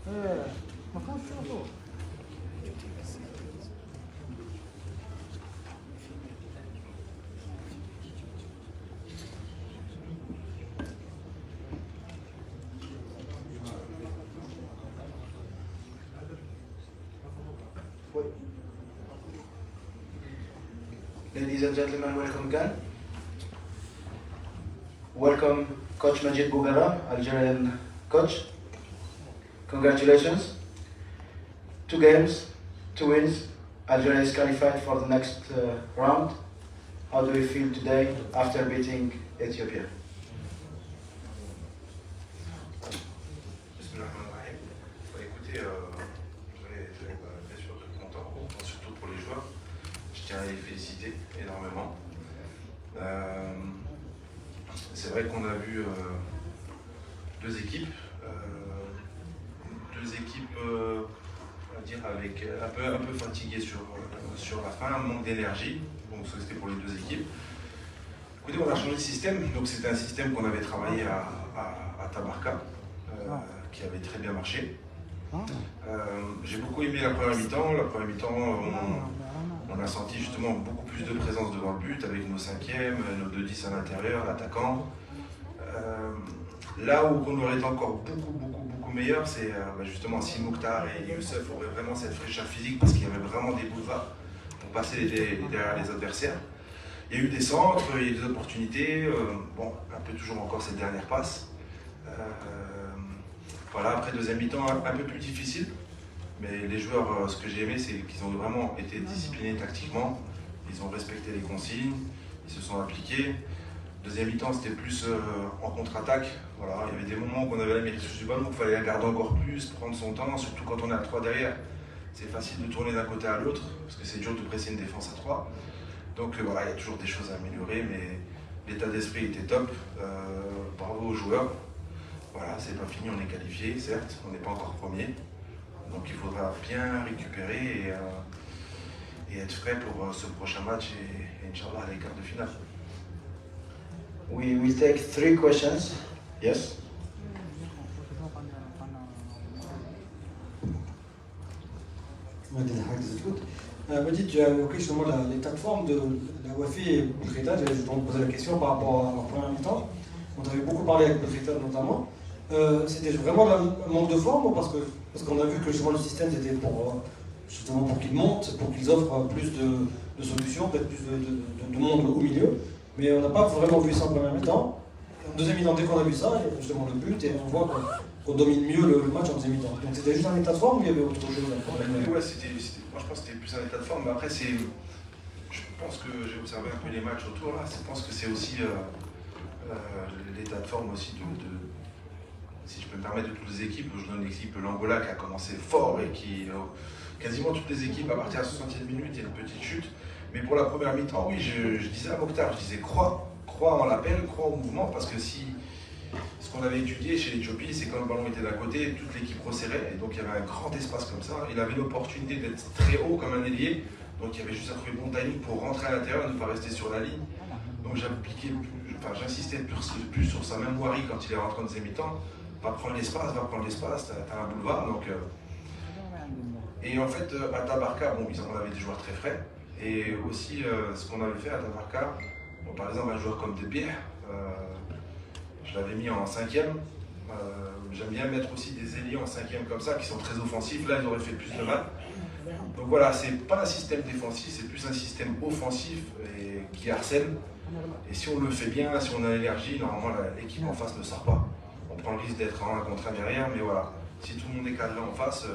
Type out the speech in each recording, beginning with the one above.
Ladies and gentlemen, welcome again. Welcome Coach Majid Bougara, Algerian coach. Congratulations. 2 games, 2 wins. Algeria is qualified for the next round. How do you feel today after beating Ethiopia? Écoutez, je vais bien sûr être content, surtout pour les joueurs. Je tiens à les féliciter énormément. C'est vrai qu'on a vu deux équipes, on va dire avec un peu fatiguées sur la fin, un manque d'énergie. Donc ça c'était pour les deux équipes. Écoutez, on a changé de système, donc c'était un système qu'on avait travaillé à Tabarka, qui avait très bien marché. J'ai beaucoup aimé la première mi-temps. La première mi-temps, on a senti justement beaucoup plus de présence devant le but avec nos 5e, nos 2-10 à l'intérieur, l'attaquant. Là où on aurait été encore beaucoup meilleur, c'est justement si Mokhtar et Youssef auraient vraiment cette fraîcheur physique parce qu'il y avait vraiment des boulevards pour passer derrière les adversaires. Il y a eu des centres, il y a eu des opportunités, bon, un peu toujours encore cette dernière passe. Voilà, après deuxième mi-temps un peu plus difficile, mais les joueurs, ce que j'ai aimé, c'est qu'ils ont vraiment été disciplinés tactiquement, ils ont respecté les consignes, ils se sont appliqués. Deuxième mi-temps, c'était plus en contre-attaque. Voilà, il y avait des moments où on avait la maîtrise du ballon, il fallait la garder encore plus, prendre son temps, surtout quand on est à 3 derrière. C'est facile de tourner d'un côté à l'autre, parce que c'est dur de presser une défense à 3. Donc voilà, il y a toujours des choses à améliorer, mais l'état d'esprit était top. Bravo aux joueurs. Voilà, c'est pas fini, on est qualifié, certes, on n'est pas encore premier. Donc il faudra bien récupérer et être frais pour ce prochain match et Inch'Allah les quarts de finale. We will take 3 questions. Yes? Majid, tu as évoqué justement l'état de forme de la Wafi et Boutrita. Je vais te poser la question par rapport à leur première mi-temps. On avait beaucoup parlé avec Boutrita notamment. C'était vraiment un manque de forme ou parce qu'on a vu que justement le système c'était justement pour qu'ils montent, pour qu'ils offrent plus de solutions, peut-être plus de monde au milieu. Mais on n'a pas vraiment vu ça en première mi-temps. En deuxième mi-temps, dès qu'on a vu ça, il y a justement le but et on voit qu'on domine mieux le match en deuxième mi-temps. Donc c'était juste un état de forme ou il y avait autre chose? Ouais, moi je pense que c'était plus un état de forme, mais après je pense que j'ai observé un peu les matchs autour là, je pense que c'est aussi l'état de forme aussi si je peux me permettre, de toutes les équipes. Je donne l'équipe l'Angola qui a commencé fort et qui quasiment toutes les équipes à partir de la 60e minute il y a une petite chute. Mais pour la première mi-temps, oui, je disais à Mokhtar, je disais crois en l'appel, crois au mouvement, parce que ce qu'on avait étudié chez l'Éthiopie, c'est quand le ballon était d'un côté, toute l'équipe resserrait, et donc il y avait un grand espace comme ça. Il avait l'opportunité d'être très haut comme un ailier, donc il y avait juste à trouver le bon timing pour rentrer à l'intérieur et ne pas rester sur la ligne. Donc j'insistais plus sur sa mémoire quand il est rentré en deuxième mi-temps. Va prendre l'espace, t'as un boulevard. Donc, et en fait, à Tabarka, bon, on avait des joueurs très frais. Et aussi, ce qu'on avait fait à Tabarka, bon, par exemple, un joueur comme Debir, je l'avais mis en 5e. J'aime bien mettre aussi des ailiers en 5e comme ça, qui sont très offensifs. Là, ils auraient fait plus de mal. Donc voilà, c'est pas un système défensif, c'est plus un système offensif et qui harcèle. Et si on le fait bien, si on a l'énergie, normalement, l'équipe en face ne sort pas. On prend le risque d'être en 1 contre 1 derrière, mais voilà, si tout le monde est cadré en face,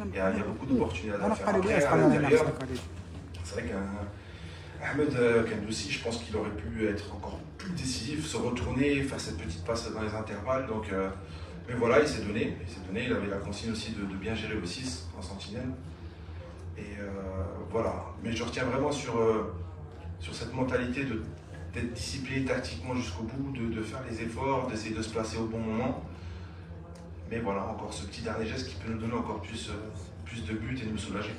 il y a beaucoup d'opportunités à faire. Après, à l'intérieur, c'est vrai qu'Ahmed Kandoussi, je pense qu'il aurait pu être encore plus décisif, se retourner, faire cette petite passe dans les intervalles. Donc, mais voilà, il s'est donné, il avait la consigne aussi de bien gérer le 6 en sentinelle. Et voilà, mais je retiens vraiment sur cette mentalité d'être discipliné tactiquement jusqu'au bout, de faire les efforts, d'essayer de se placer au bon moment. Mais voilà, encore ce petit dernier geste qui peut nous donner encore plus de buts et nous soulager.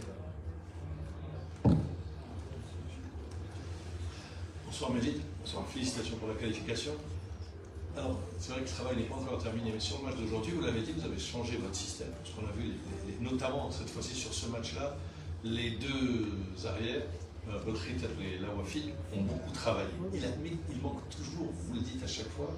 Bonsoir Majid, bonsoir, félicitations pour la qualification. Alors, c'est vrai que le travail n'est pas encore terminé, mais sur le match d'aujourd'hui, vous l'avez dit, vous avez changé votre système. Parce qu'on a vu, notamment cette fois-ci sur ce match-là, les deux arrières, Botrita et Lawafi, ont beaucoup travaillé. Il manque toujours, vous le dites à chaque fois,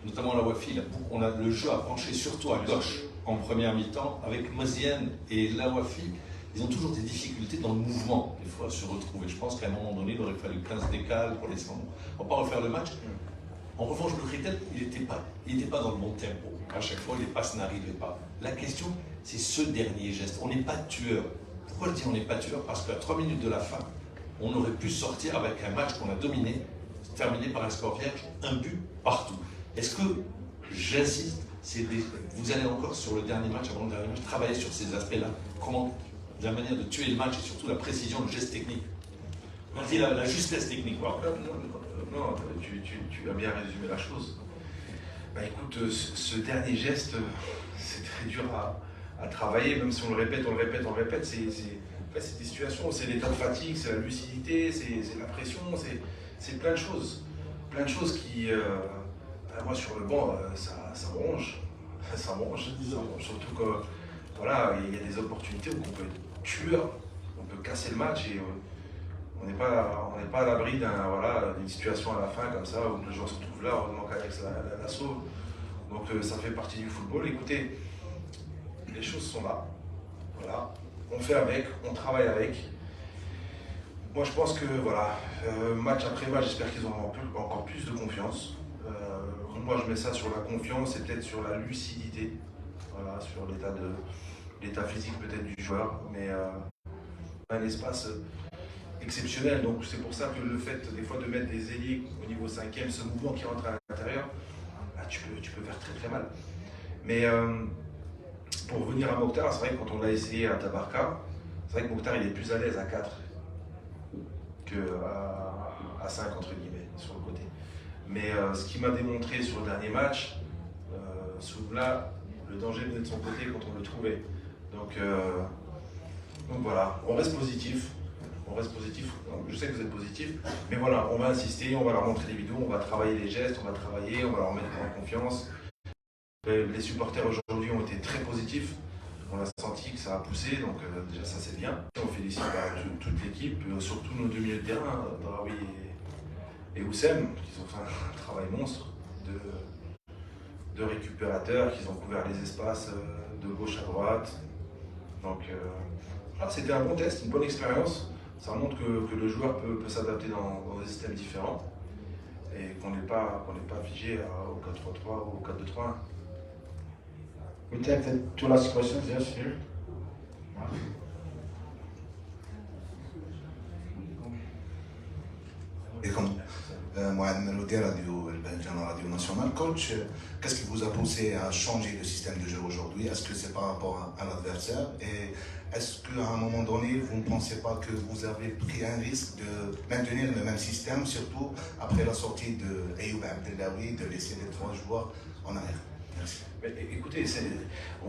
notamment Lawafi, le jeu a penché surtout à gauche en première mi-temps, avec Mozienne et Lawafi. Ils ont toujours des difficultés dans le mouvement, des fois, à se retrouver. Je pense qu'à un moment donné, il aurait fallu 15 décales pour les centres. On ne va pas refaire le match. En revanche, le Kritel, il n'était pas dans le bon tempo. À chaque fois, les passes n'arrivaient pas. La question, c'est ce dernier geste. On n'est pas tueur. Pourquoi je dis on n'est pas tueur? Parce qu'à 3 minutes de la fin, on aurait pu sortir avec un match qu'on a dominé, terminé par un score vierge, un but partout. Est-ce que, j'insiste, vous allez encore sur le dernier match, avant le dernier match, travailler sur ces aspects-là? Comment, la manière de tuer le match et surtout la précision, le geste technique? On dit la justesse technique. Quoi. Non, tu as bien résumé la chose. Bah écoute, ce dernier geste, c'est très dur à travailler, même si on le répète. C'est des situations, c'est l'état de fatigue, c'est la lucidité, c'est la pression, c'est plein de choses. Plein de choses qui, moi sur le banc, ça me ronge. Ça me ronge. Surtout que, voilà, il y a des opportunités où on peut être tueur, on peut casser le match et on n'est pas à l'abri d'une situation à la fin comme ça où le joueur se retrouve là, heureusement qu'Alex la sauve. Donc ça fait partie du football. Écoutez, les choses sont là. Voilà. On fait avec, on travaille avec. Moi je pense que voilà, match après match, j'espère qu'ils auront encore plus de confiance. Moi je mets ça sur la confiance et peut-être sur la lucidité. Voilà, sur l'état physique peut-être du joueur, mais un espace exceptionnel, donc c'est pour ça que le fait des fois de mettre des ailiers au niveau 5e, ce mouvement qui rentre à l'intérieur, bah, tu peux faire très très mal. Mais pour revenir à Mokhtar, c'est vrai que quand on l'a essayé à Tabarka, c'est vrai que Mokhtar il est plus à l'aise à 4 qu'à 5 entre guillemets sur le côté. Mais ce qu'il m'a démontré sur le dernier match, là, le danger venait de son côté quand on le trouvait. Donc voilà, on reste positif. Je sais que vous êtes positif, mais voilà, on va insister, on va leur montrer des vidéos, on va travailler les gestes, on va leur mettre en confiance. Les supporters aujourd'hui ont été très positifs, on a senti que ça a poussé, donc déjà ça c'est bien. On félicite toute l'équipe, surtout nos deux milieux de terrain, Draoui et Oussem, qui ont fait un travail monstre de récupérateurs, qui ont couvert les espaces de gauche à droite. Donc c'était un bon test, une bonne expérience. Ça montre que le joueur peut s'adapter dans des systèmes différents et qu'on n'est pas figé au 4-3-3 ou au 4-2-3-1. We take the two last questions, yes, here. Et comme Mohamed Meloudi, Radio Nationale, coach, qu'est-ce qui vous a poussé à changer le système de jeu aujourd'hui? Est-ce que c'est par rapport à l'adversaire? Et est-ce qu'à un moment donné, vous ne pensez pas que vous avez pris un risque de maintenir le même système, surtout après la sortie de Ayoub Abdellaoui, de laisser les 3 joueurs en arrière? Merci. Mais, écoutez,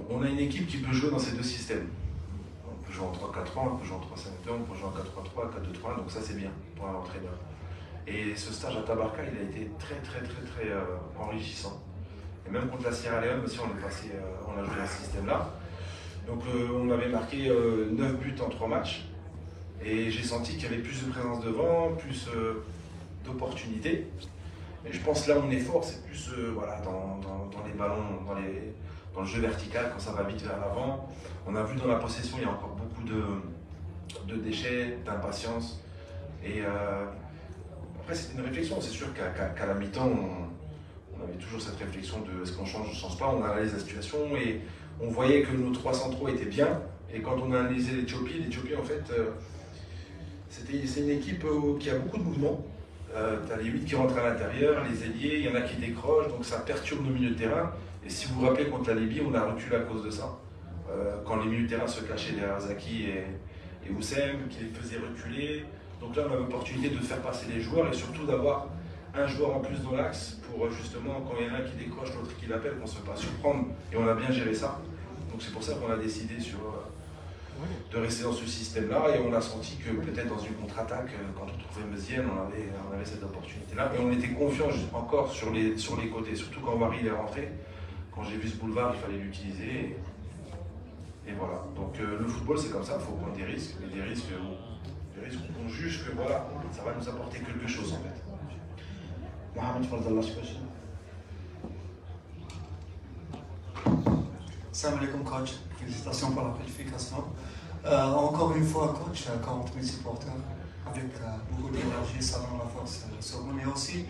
on a une équipe qui peut jouer dans ces deux systèmes. On peut jouer en 3-4-3, on peut jouer en 3-5-2, on peut jouer en 4-3-3, 4-2-3, donc ça c'est bien pour un entraîneur. Et ce stage à Tabarka, il a été très enrichissant. Et même contre la Sierra Leone aussi, on a joué dans ce système-là. Donc on avait marqué 9 buts en 3 matchs. Et j'ai senti qu'il y avait plus de présence devant, plus d'opportunités. Et je pense là où on est fort, c'est plus dans les ballons, dans le jeu vertical, quand ça va vite vers l'avant. On a vu dans la possession, il y a encore beaucoup de déchets, d'impatience. Et après, c'était une réflexion. C'est sûr qu'à la mi-temps, on avait toujours cette réflexion de est-ce qu'on change ou on ne change pas. On analyse la situation et on voyait que nos 3 centraux étaient bien. Et quand on a analysé l'Éthiopie en fait, c'est une équipe qui a beaucoup de mouvements. Tu as les 8 qui rentrent à l'intérieur, les ailiers, il y en a qui décrochent, donc ça perturbe nos milieux de terrain. Et si vous vous rappelez, contre la Libye, on a reculé à cause de ça. Quand les milieux de terrain se cachaient derrière Zaki et Oussem, qui les faisaient reculer. Donc là, on a l'opportunité de faire passer les joueurs et surtout d'avoir un joueur en plus dans l'axe pour justement, quand il y en a un qui décroche, l'autre qui l'appelle, qu'on ne se fait pas surprendre. Et on a bien géré ça. Donc c'est pour ça qu'on a décidé sur de rester dans ce système-là. Et on a senti que peut-être dans une contre-attaque, quand on trouvait Mezien, on avait cette opportunité-là. Et on était confiants encore sur les côtés, surtout quand Wari est rentré. Quand j'ai vu ce boulevard, il fallait l'utiliser. Et voilà. Donc le football, c'est comme ça, il faut prendre des risques. Mais des risques, on juge que voilà, ça va nous apporter quelque chose en fait. Mohamed, for the last question. Salam alaikum coach, félicitations pour la qualification. Encore une fois coach, 40 000 supporters avec beaucoup d'énergie, ça rend la force sur nous. Mais aussi,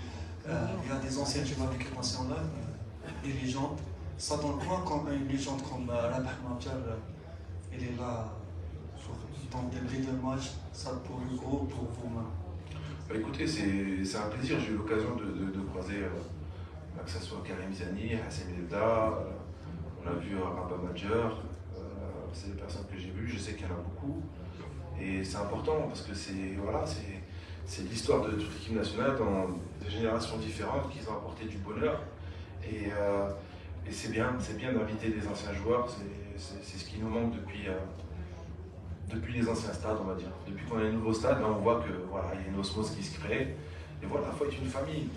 il y a des anciens joueurs de l'équipe nationale, des légendes. Ça donne quoi quand une légende comme Rabah Mabjar, il est là dans des leaders de match, ça pour le groupe, pour vous-même? Bah, écoutez, c'est un plaisir, j'ai eu l'occasion de croiser, que ce soit Karim Ziani, Hassan Elda, on a vu Rabah Mabjar, c'est des personnes que j'ai vues, je sais qu'il y en a beaucoup. Et c'est important parce que c'est l'histoire de toute l'équipe nationale dans des générations différentes qui ont apporté du bonheur. Et c'est bien d'inviter des anciens joueurs, c'est ce qui nous manque depuis les anciens stades, on va dire. Depuis qu'on a les nouveaux stades, là, on voit que voilà, il y a une osmose qui se crée. Et voilà, il faut être une famille.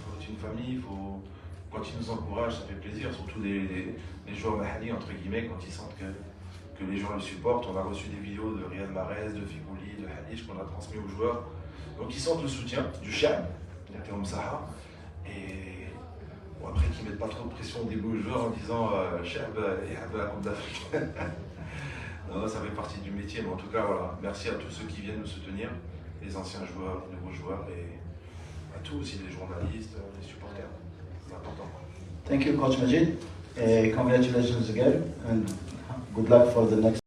Quand ils nous encouragent, ça fait plaisir, surtout les joueurs mahali, entre guillemets, quand ils sentent que les gens le supportent. On a reçu des vidéos de Riyad Mahrez, de Figouli, de Hadish qu'on a transmis aux joueurs. Donc ils sentent le soutien du Cham, de Théom Saha. Et bon, après qu'ils ne mettent pas trop de pression au début aux joueurs en disant Cham, il y a de la Coupe d'Afrique. Non, ça fait partie du métier, mais en tout cas, voilà. Merci à tous ceux qui viennent nous soutenir, les anciens joueurs, les nouveaux joueurs, et à tous aussi, les journalistes, les supporters. C'est important. Thank you, Coach Majid. Congratulations again, and good luck for the next.